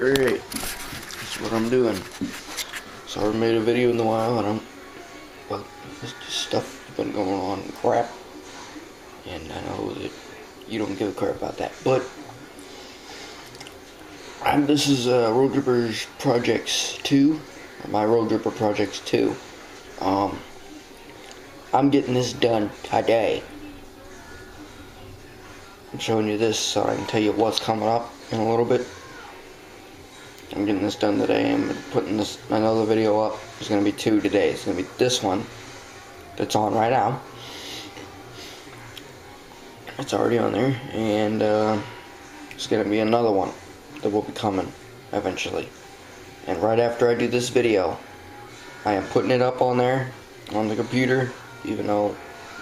Alright, that's what I'm doing. So I haven't made a video in a while, but it's just stuff that's been going on, crap. And I know that you don't give a crap about that, but this is Road Drippers Projects 2, my Road Dripper Projects 2. I'm getting this done today. I'm showing you this so I can tell you what's coming up in a little bit. I'm getting this done today. I'm putting another video up. There's going to be two today. It's going to be this one that's on right now. It's already on there. And it's going to be another one that will be coming eventually. And right after I do this video, I am putting it up on there on the computer. Even though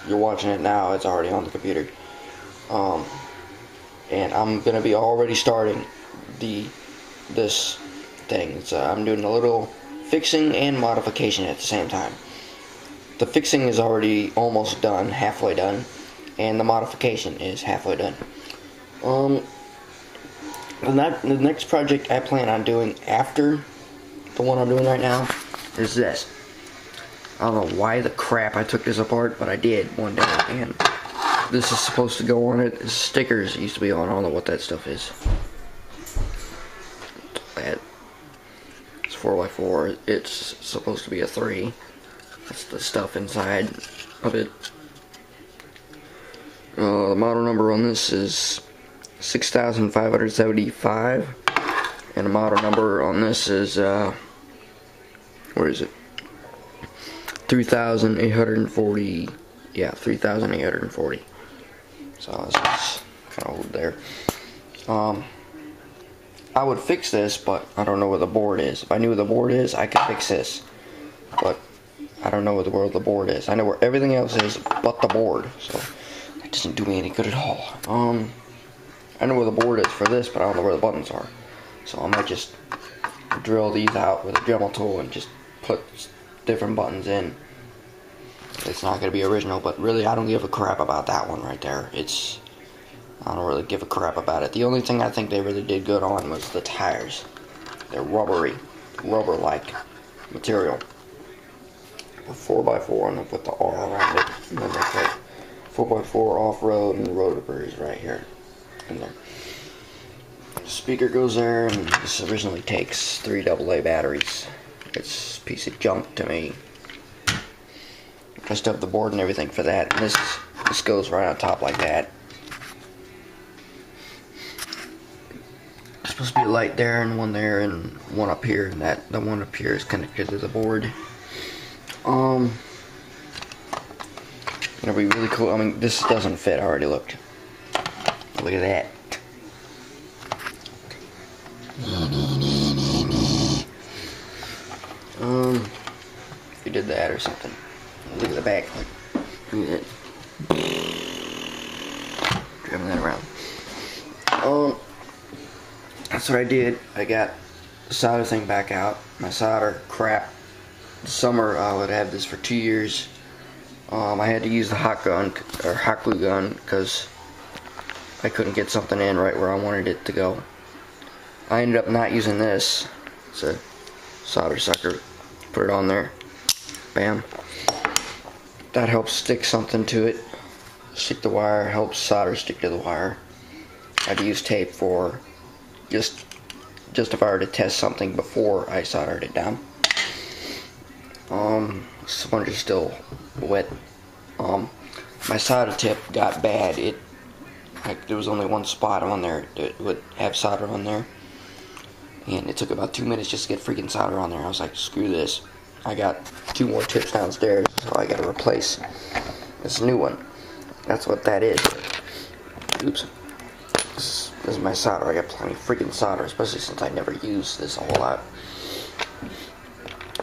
you're watching it now, it's already on the computer. And I'm going to be already starting this thing. I'm doing a little fixing and modification at the same time. The fixing is already almost done, halfway done, and the modification is halfway done. The next project I plan on doing after the one I'm doing right now is this. I don't know why the crap I took this apart, but I did one day, and this is supposed to go on it. It's stickers used to be on. I don't know what that stuff is. It's 4x4. It's supposed to be a 3. That's the stuff inside of it. The model number on this is 6575, and the model number on this is where is it? 3840. Yeah, 3840. So it's kind of old there. I would fix this, but I don't know where the board is. If I knew where the board is, I could fix this. But I don't know where the board is. I know where everything else is but the board. So that doesn't do me any good at all. I know where the board is for this, but I don't know where the buttons are. So I might just drill these out with a Dremel tool and just put different buttons in. It's not going to be original, but really I don't give a crap about that one right there. I don't really give a crap about it. The only thing I think they really did good on was the tires. They're rubber-like material. A 4x4 and they put the R around it. And then they put 4x4 off-road and the road ripper is right here in there. The speaker goes there, and this originally takes 3 AA batteries. It's a piece of junk to me. I still have the board and everything for that. And this goes right on top like that. There's supposed to be a light there and one there and one up here, and the one up here is connected to the board. It'll be really cool. I mean, this doesn't fit. I already looked. Look at that. If you did that or something. Look at the back. Look at that. Driving that around. That's what I did. I got the solder thing back out. My solder crap. This summer I would have this for 2 years. I had to use the hot glue gun because I couldn't get something in right where I wanted it to go. I ended up not using this. It's a solder sucker. Put it on there. Bam. That helps stick something to it. Stick the wire. Helps solder stick to the wire. I'd use tape for just if I were to test something before I soldered it down. Sponge is still wet. My solder tip got bad. There was only one spot on there that would have solder on there, and it took about 2 minutes just to get freaking solder on there. I was like, screw this. I got 2 more tips downstairs, so I gotta replace this new one. That's what that is. Oops. This is my solder. I got plenty of freaking solder, especially since I never use this a whole lot.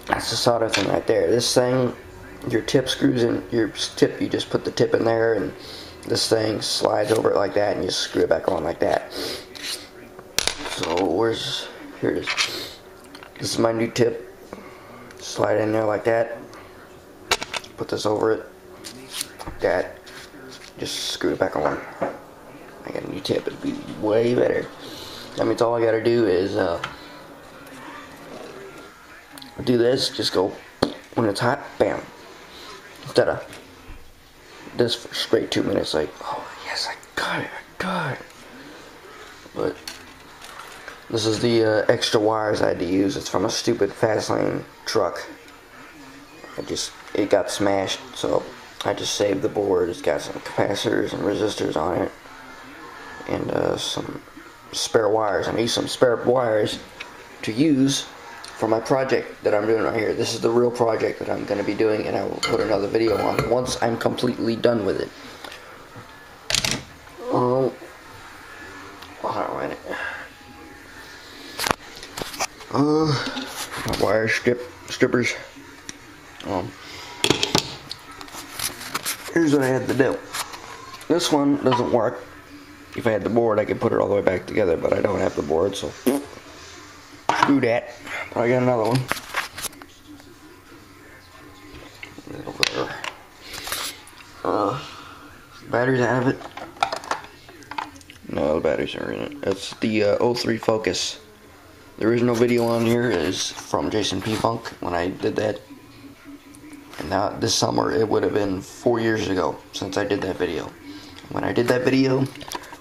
That's the solder thing right there. This thing, your tip screws in, you just put the tip in there, and this thing slides over it like that, and you screw it back on like that. So, here it is. This is my new tip. Slide in there like that. Put this over it, like that. Just screw it back on. I got a new tip. It'd be way better. That means all I gotta do is do this, just go when it's hot, bam. Instead of this for straight 2 minutes, like, oh yes, I got it. But this is the extra wires I had to use. It's from a stupid fast lane truck. It got smashed, so I just saved the board. It's got some capacitors and resistors on it, and some spare wires. I need some spare wires to use for my project that I'm doing right here. This is the real project that I'm going to be doing, and I will put another video on once I'm completely done with it. Alright. My wire strippers. Here's what I had to do. This one doesn't work. If I had the board, I could put it all the way back together, but I don't have the board, so screw that. But I got another one. Batteries out of it. No, the batteries are in it. It's the 03 Focus. The original video on here is from Jason P. Funk when I did that. And now this summer, it would have been 4 years ago since I did that video. When I did that video,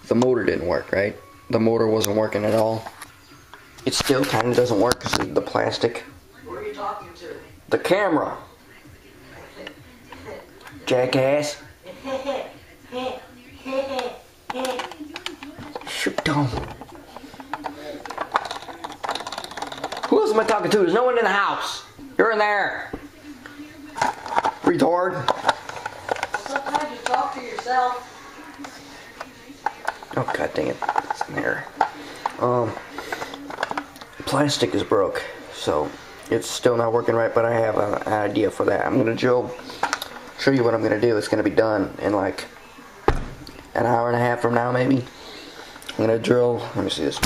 the motor didn't work, right? The motor wasn't working at all. It still kind of doesn't work because of the plastic. Who are you talking to? The camera. Jackass. Shoot down. Who else am I talking to? There's no one in the house. You're in there. Retard. Sometimes you talk to yourself. Oh god dang it. It's in there. Plastic is broke, so it's still not working right, but I have an idea for that. I'm gonna show you what I'm gonna do. It's gonna be done in like an hour and a half from now, maybe. I'm gonna drill, let me see this.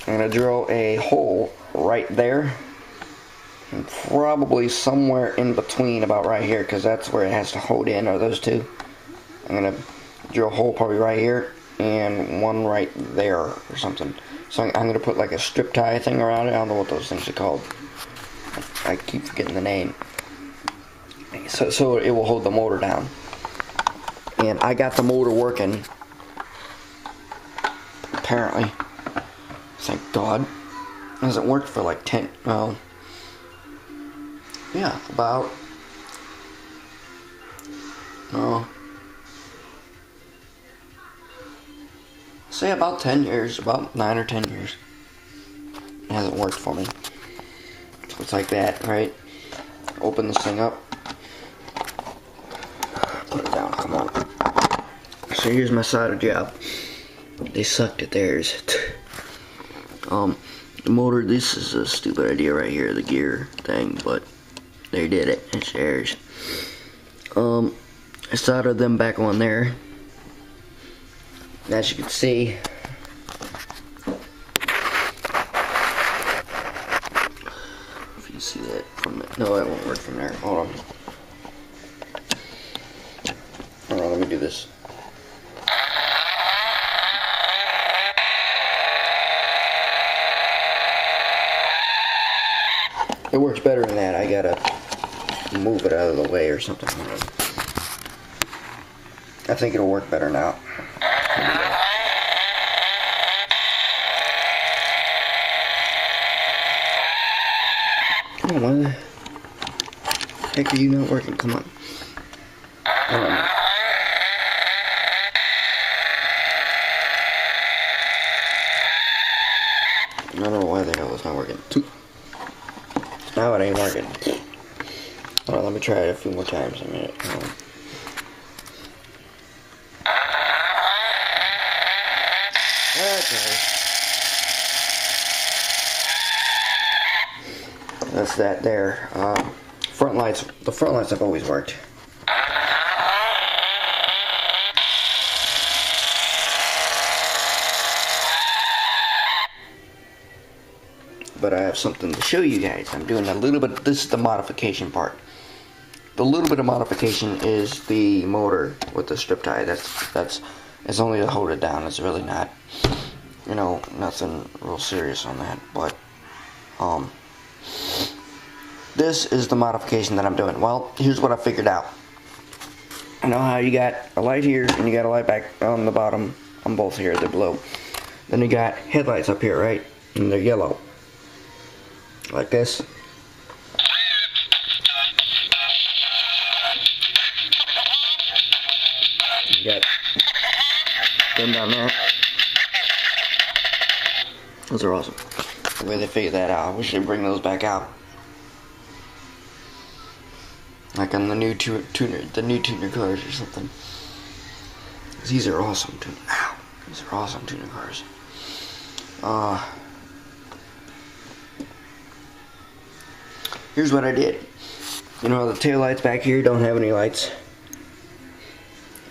I'm gonna drill a hole right there, and probably somewhere in between, about right here, because that's where it has to hold in, or those two. I'm gonna drill a hole probably right here, and one right there, or something. So I'm gonna put like a strip tie thing around it. I don't know what those things are called. I keep forgetting the name. So it will hold the motor down. And I got the motor working. Apparently. Thank God. It hasn't worked for like 10, well, yeah, about, say about 10 years, about 9 or 10 years. It hasn't worked for me. So it's like that, right? Open this thing up. Put it down, come on. So here's my solder job. They sucked at theirs. The motor, this is a stupid idea right here, the gear thing, but they did it, it's theirs. I soldered them back on there. As you can see, if you can see that from the, no, that won't work from there. Hold on. Hold on, let me do this. It works better than that. I gotta move it out of the way or something. I think it'll work better now. Come on, why the heck are you not working? Come on. I don't know why the hell it's not working. Now it ain't working. Hold on, let me try it a few more times in a minute. Okay. That's that there. Front lights, the front lights have always worked. But I have something to show you guys. I'm doing a little bit, this is the modification part. The little bit of modification is the motor with the strip tie. That's it's only to hold it down. It's really not, you know, nothing real serious on that. But this is the modification that I'm doing. Well, here's what I figured out. You know how you got a light here and you got a light back on the bottom on both here, they're blue. Then you got headlights up here, right? And they're yellow. Like this. You got them down there. Those are awesome. The way they figured that out. We should bring those back out. Like on the new tuner cars or something. These are awesome tuner. Ow. These are awesome tuner cars. Here's what I did. You know, the tail lights back here don't have any lights.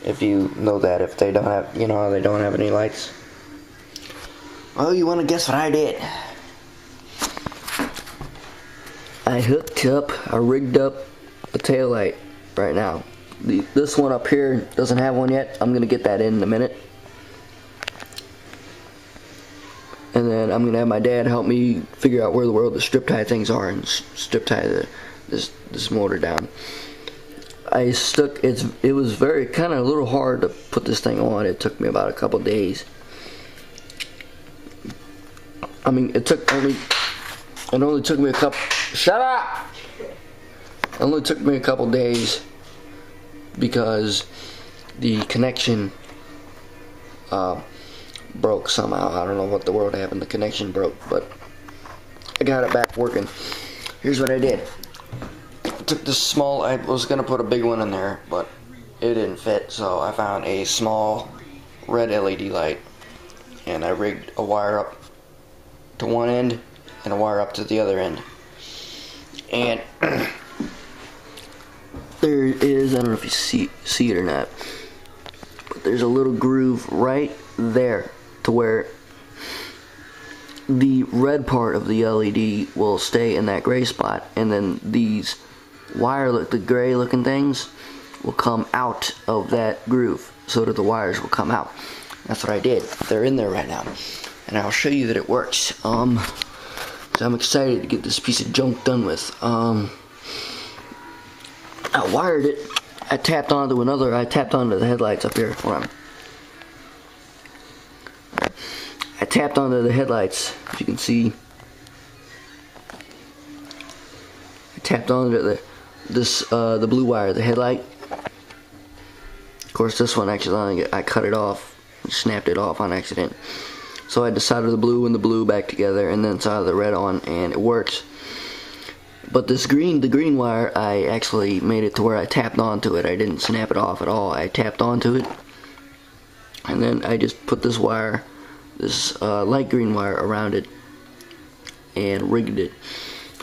If you know that, if they don't have, you know, they don't have any lights. Well, you want to guess what I did? I rigged up a tail light right now. This one up here doesn't have one yet. I'm gonna get that in a minute. And then I'm gonna have my dad help me figure out where the strip tie things are and strip tie this motor down. It was very kind of a little hard to put this thing on. It took me about a couple days. I mean, it only took me a couple. Shut up! It only took me a couple days because the connection broke somehow. I don't know what the world happened. The connection broke, but I got it back working. Here's what I did. I took this small. I was gonna put a big one in there, but it didn't fit. So I found a small red LED light, and I rigged a wire up to one end and a wire up to the other end. And there is, I don't know if you see it or not, but there's a little groove right there to where the red part of the LED will stay in that gray spot, and then these the gray looking things will come out of that groove so that the wires will come out. That's what I did. They're in there right now, and I'll show you that it works. So I'm excited to get this piece of junk done with. I wired it. I tapped onto the headlights up here. Hold on. I tapped onto the headlights, if you can see. I tapped onto the blue wire, the headlight. Of course, this one actually, I cut it off, snapped it off on accident. So I decided the blue and the blue back together, and then soldered the red on, and it works. But the green wire, I actually made it to where I tapped onto it. I didn't snap it off at all. I tapped onto it, and then I just put this wire, this light green wire around it, and rigged it.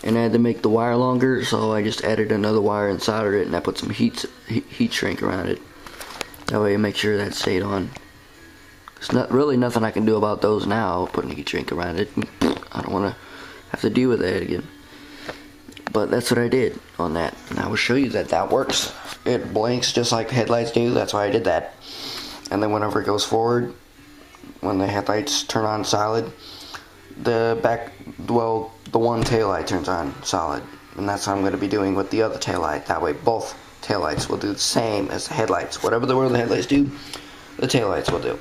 And I had to make the wire longer, so I just added another wire and soldered it, and I put some heat shrink around it. That way I make sure that stayed on. There's not really nothing I can do about those now, putting heat shrink around it. I don't want to have to deal with that again. But that's what I did on that, and I will show you that works. It blinks just like headlights do. That's why I did that. And then whenever it goes forward, when the headlights turn on solid, the one tail light turns on solid, and that's what I'm going to be doing with the other tail light. That way both tail lights will do the same as the headlights. Whatever the headlights do, the tail lights will do.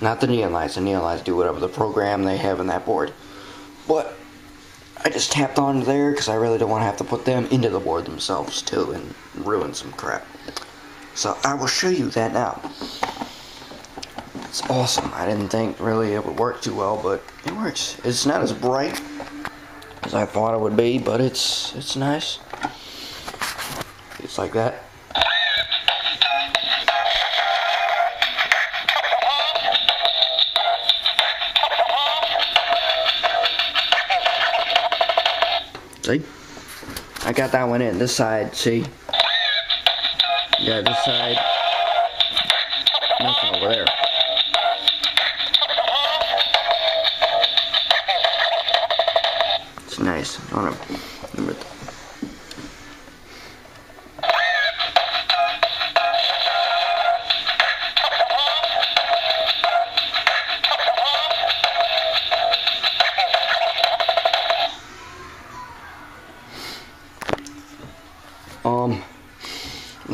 Not the neon lights. The neon lights do whatever the program they have in that board. But I just tapped on there because I really don't want to have to put them into the board themselves too and ruin some crap. So I will show you that now. It's awesome. I didn't think really it would work too well, but it works. It's not as bright as I thought it would be, but it's nice. It's like that. See? I got that one in. This side, see? Yeah, this side. Nothing over there. It's nice. I want to remember.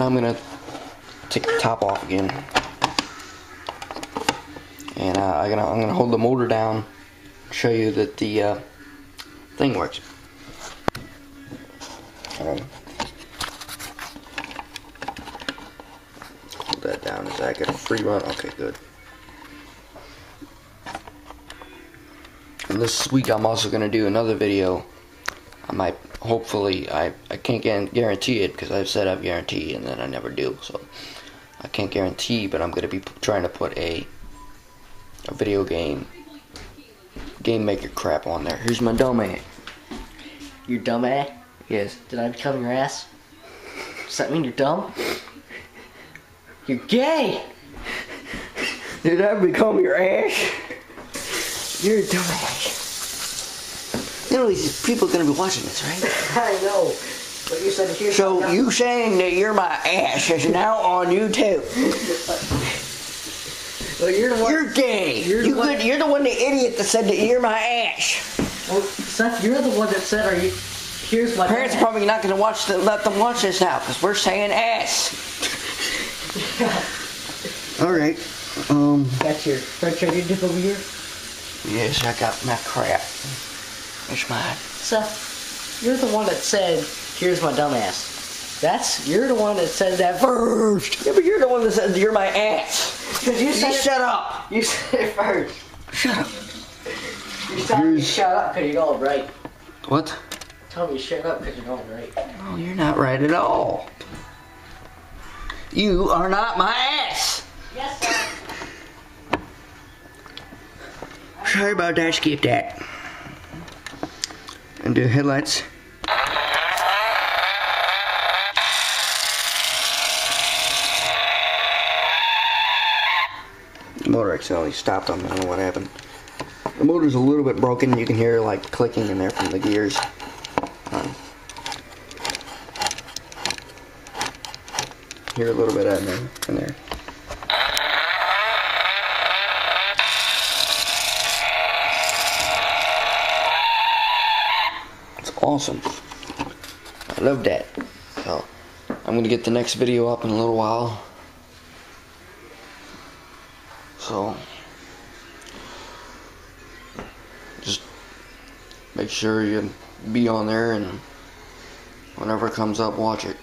I'm gonna take the top off again, and I'm gonna hold the motor down, show you that the thing works. Hold that down. Is that gonna free run? Okay, good. And this week I'm also gonna do another video. I might, hopefully, I can't guarantee it because I've said I've guaranteed and then I never do. So I can't guarantee, but I'm gonna be trying to put a video game maker crap on there. Here's my dumbass. You're dumb, eh? Yes. Did I become your ass? Does that mean you're dumb? You're gay! Did I become your ass? You're a dumbass. You know, these people are gonna be watching this, right? I know. But you said here's So you saying that you're my ass is now on YouTube? Well, you're the one. You're gay. You're the one the idiot that said that you're my ass. Well, Seth, you're the one that said, here's my Parents are probably not gonna let them watch this now because we're saying ass. All right. That's your frustrated dip over here? Yes, I got my crap. It's mine. Seth, you're the one that said, here's my dumbass. You're the one that said that first. Yeah, but you're the one that said you're my ass. Because you said Shut up. You said it first. Shut up. You told me to shut up because you're all right. What? Tell me to shut up because you're all right. No, you're not right at all. You are not my ass. Yes, sir. Sorry about that. Skip that. And the headlights. The motor accidentally stopped on me. I don't know what happened. The motor's a little bit broken. You can hear like clicking in there from the gears. Hear a little bit of it in there. It's awesome. I love that. So I'm gonna get the next video up in a little while. So just make sure you be on there, and whenever it comes up, watch it.